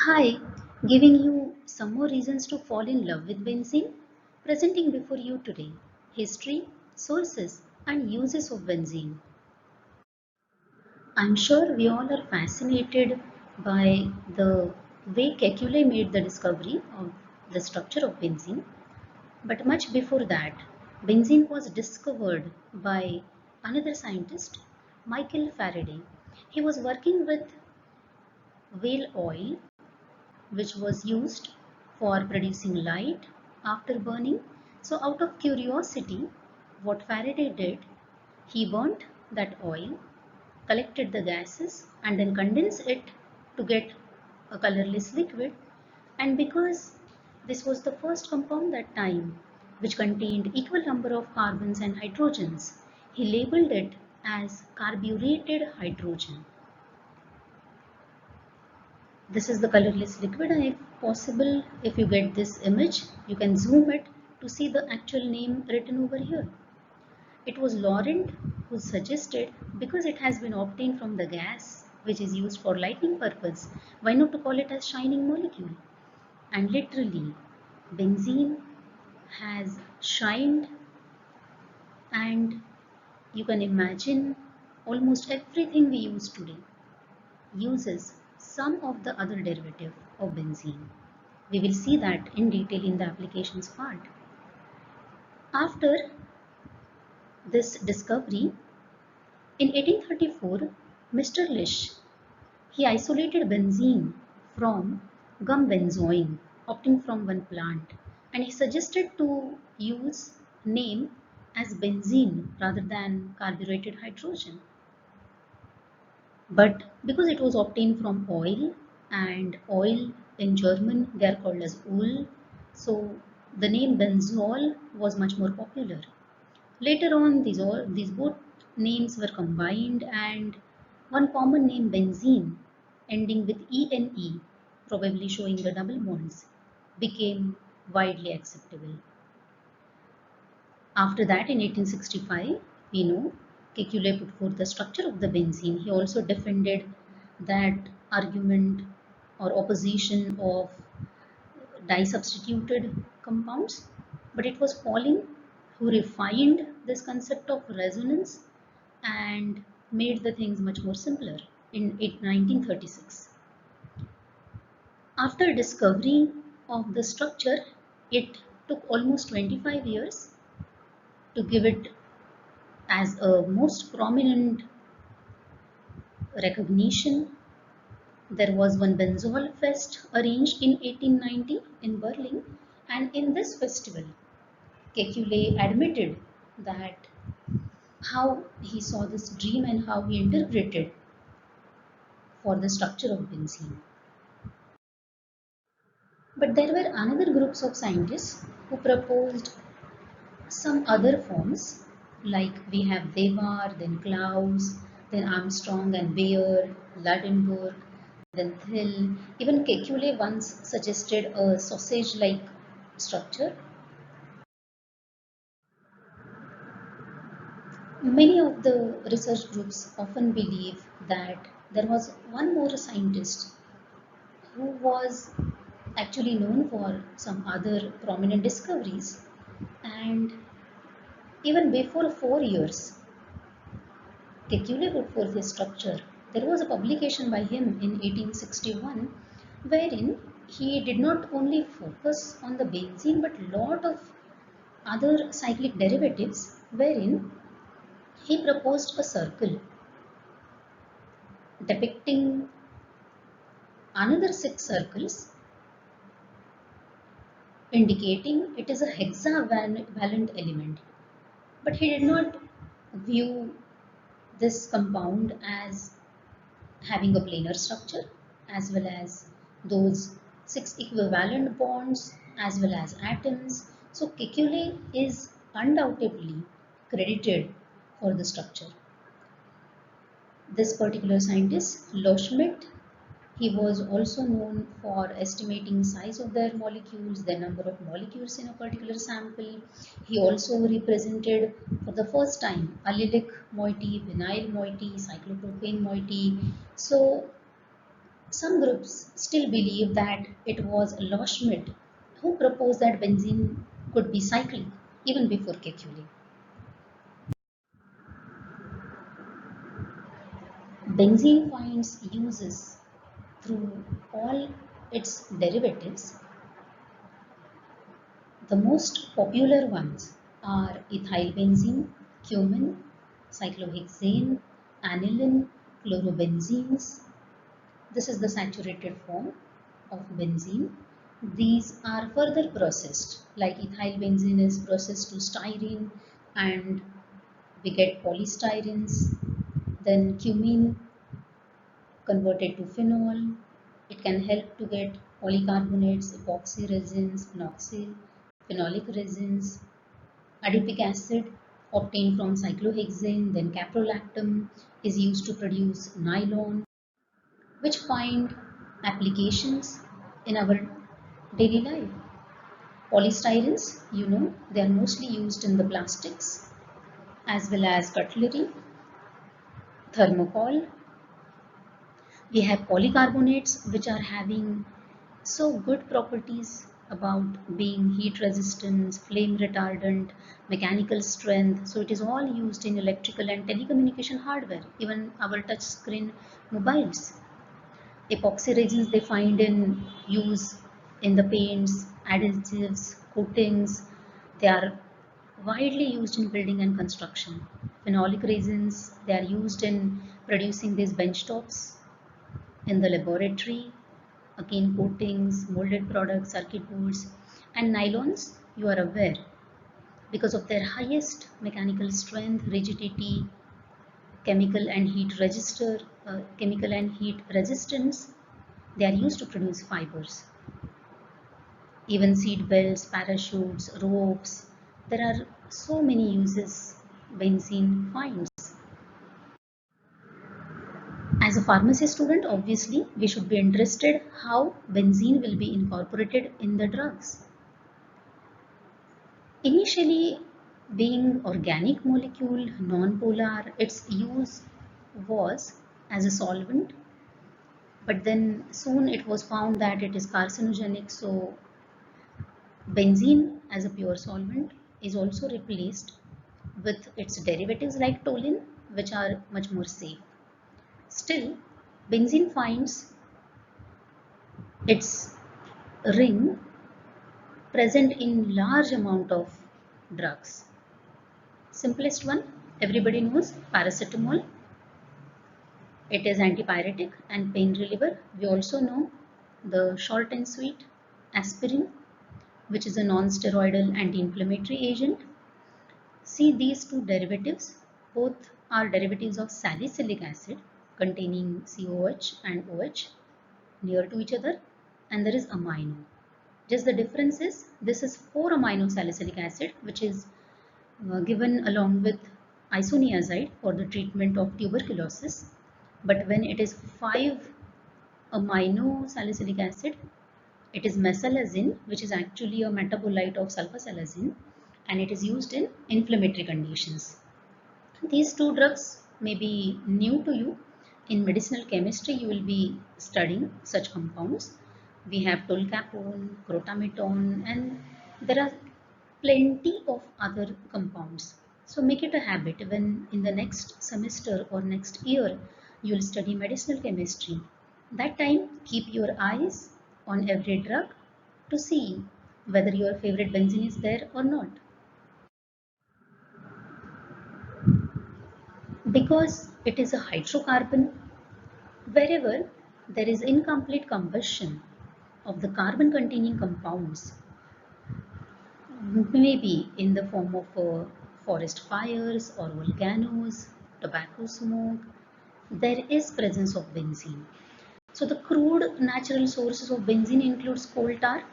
Hi, giving you some more reasons to fall in love with benzene, presenting before you today history, sources, and uses of benzene. I'm sure we all are fascinated by the way Kekule made the discovery of the structure of benzene, but much before that, benzene was discovered by another scientist, Michael Faraday. He was working with whale oil which was used for producing light after burning. So, out of curiosity, what Faraday did, he burnt that oil, collected the gases, and then condensed it to get a colorless liquid. And because this was the first compound that time which contained equal number of carbons and hydrogens, he labeled it as carbureted hydrogen. This is the colorless liquid, and if possible, if you get this image, you can zoom it to see the actual name written over here. It was Laurent who suggested, because it has been obtained from the gas which is used for lighting purpose, why not to call it as shining molecule? And literally, benzene has shined, and you can imagine almost everything we use today uses some of the other derivative of benzene. We will see that in detail in the applications part. After this discovery, in 1834, Mr. Lish, he isolated benzene from gum benzoin obtained from one plant, and he suggested to use name as benzene rather than carbureted hydrogen. But because it was obtained from oil, and oil in German they are called as Öl, so the name benzol was much more popular. Later on, these both names were combined, and one common name benzene, ending with ene, probably showing the double bonds, became widely acceptable. After that, in 1865, we know Kekule put forth the structure of the benzene. He also defended that argument or opposition of disubstituted compounds, but it was Pauling who refined this concept of resonance and made the things much more simpler in 1936. After discovery of the structure, it took almost 25 years to give it as a most prominent recognition. There was one Benzol Fest arranged in 1890 in Berlin, and in this festival, Kekule admitted that how he saw this dream and how he interpreted for the structure of benzene. But there were another groups of scientists who proposed some other forms, like we have Dewar, then Klaus, then Armstrong and Bayer, Ladenburg, then Thiel. Even Kekule once suggested a sausage-like structure. Many of the research groups often believe that there was one more scientist who was actually known for some other prominent discoveries, and even before 4 years Kekule put forth his structure. There was a publication by him in 1861 wherein he did not only focus on the benzene but lot of other cyclic derivatives, wherein he proposed a circle depicting another six circles, indicating it is a hexavalent element. But he did not view this compound as having a planar structure, as well as those six equivalent bonds, as well as atoms. So Kekule is undoubtedly credited for the structure. This particular scientist, Loschmidt, he was also known for estimating size of their molecules, the number of molecules in a particular sample. He also represented for the first time allylic moiety, vinyl moiety, cyclopropane moiety. So Some groups still believe that it was Loschmidt who proposed that benzene could be cyclic even before Kekule. Benzene finds uses through all its derivatives. The most popular ones are ethylbenzene, cumin, cyclohexane, aniline, chlorobenzenes. This is the saturated form of benzene. These are further processed, like ethylbenzene is processed to styrene and we get polystyrenes. Then cumin converted to phenol. It can help to get polycarbonates, epoxy resins, phenoxy, phenolic resins. Adipic acid obtained from cyclohexane, then caprolactam is used to produce nylon, which find applications in our daily life. Polystyrens, they are mostly used in the plastics as well as cutlery, thermocol. We have polycarbonates which are having so good properties about being heat resistant, flame retardant, mechanical strength. So it is all used in electrical and telecommunication hardware, even our touch screen mobiles. Epoxy resins they find in use in the paints, adhesives, coatings. They are widely used in building and construction. Phenolic resins they are used in producing these bench tops in the laboratory. Again, coatings, molded products, circuit boards, and nylons. You are aware because of their highest mechanical strength, rigidity, chemical and heat resistance. They are used to produce fibers. Even seat belts, parachutes, ropes. There are so many uses benzene finds. As a pharmacy student, obviously, we should be interested how benzene will be incorporated in the drugs. Initially, being organic molecule, non-polar, its use was as a solvent, but then soon it was found that it is carcinogenic, so benzene as a pure solvent is also replaced with its derivatives like toluene, which are much more safe. Still, benzene finds its ring present in large amount of drugs. Simplest one, everybody knows paracetamol. It is antipyretic and pain reliever. We also know the short and sweet aspirin, which is a non-steroidal anti-inflammatory agent. See these two derivatives, both are derivatives of salicylic acid containing COH and OH near to each other, and there is amino. Just the difference is this is 4-amino salicylic acid which is given along with isoniazide for the treatment of tuberculosis, but when it is 5-amino salicylic acid, it is mesalazine, which is actually a metabolite of sulfasalazine, and it is used in inflammatory conditions. These two drugs may be new to you. In medicinal chemistry, you will be studying such compounds. We have tolcapone, crotamitone, and there are plenty of other compounds. So make it a habit when in the next semester or next year you will study medicinal chemistry. That time, keep your eyes on every drug to see whether your favorite benzene is there or not. Because it is a hydrocarbon, wherever there is incomplete combustion of the carbon containing compounds, maybe in the form of forest fires or volcanoes, tobacco smoke, there is presence of benzene. So the crude natural sources of benzene includes coal tar,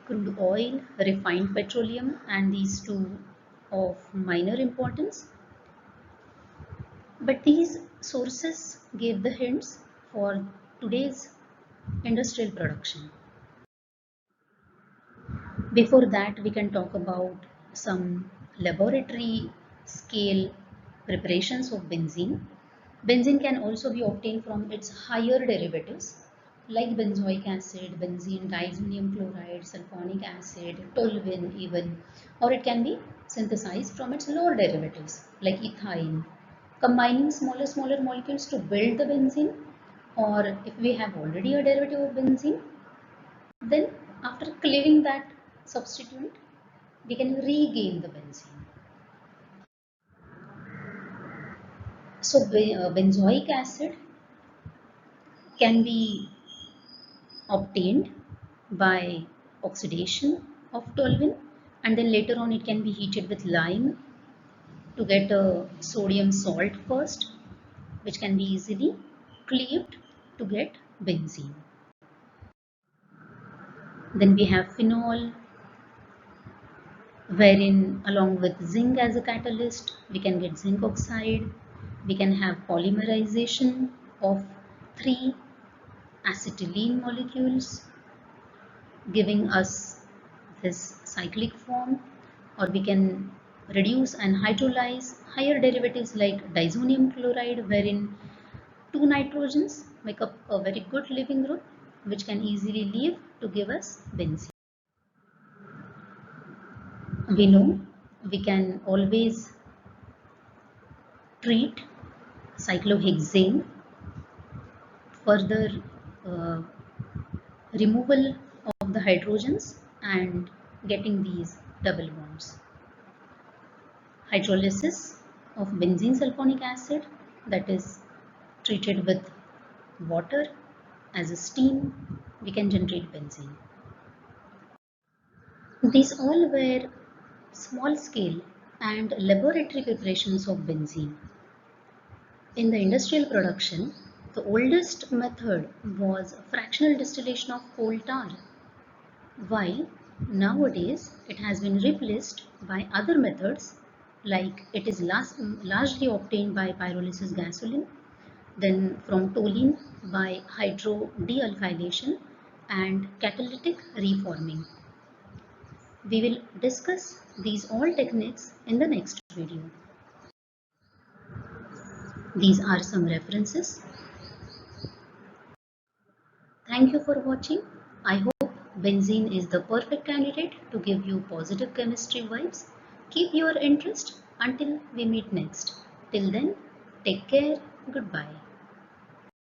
crude oil, refined petroleum, and these two of minor importance. But these sources gave the hints for today's industrial production. Before that, we can talk about some laboratory scale preparations of benzene. Benzene can also be obtained from its higher derivatives like benzoic acid, benzene, diazonium chloride, sulfonic acid, toluene even, or it can be synthesized from its lower derivatives like ethyne, combining smaller molecules to build the benzene. Or if we have already a derivative of benzene, then after cleaving that substituent, we can regain the benzene. So benzoic acid can be obtained by oxidation of toluene, and then later on it can be heated with lime to get a sodium salt first, which can be easily cleaved to get benzene. Then we have phenol, wherein along with zinc as a catalyst, we can get zinc oxide. We can have polymerization of 3 acetylene molecules, giving us this cyclic form, or we can reduce and hydrolyze higher derivatives like diazonium chloride, wherein 2 nitrogens make up a very good leaving group which can easily leave to give us benzene. We know we can always treat cyclohexane, further uh, removal of the hydrogens and getting these double bonds. Hydrolysis of benzene sulfonic acid, that is treated with water as a steam, we can generate benzene. These all were small scale and laboratory preparations of benzene. In the industrial production, the oldest method was fractional distillation of coal tar, while nowadays it has been replaced by other methods, like it is largely obtained by pyrolysis gasoline, then from toluene by hydrodealkylation and catalytic reforming. We will discuss these all techniques in the next video. These are some references. Thank you for watching. I hope benzene is the perfect candidate to give you positive chemistry vibes. Keep your interest until we meet next. Till then, take care. Goodbye.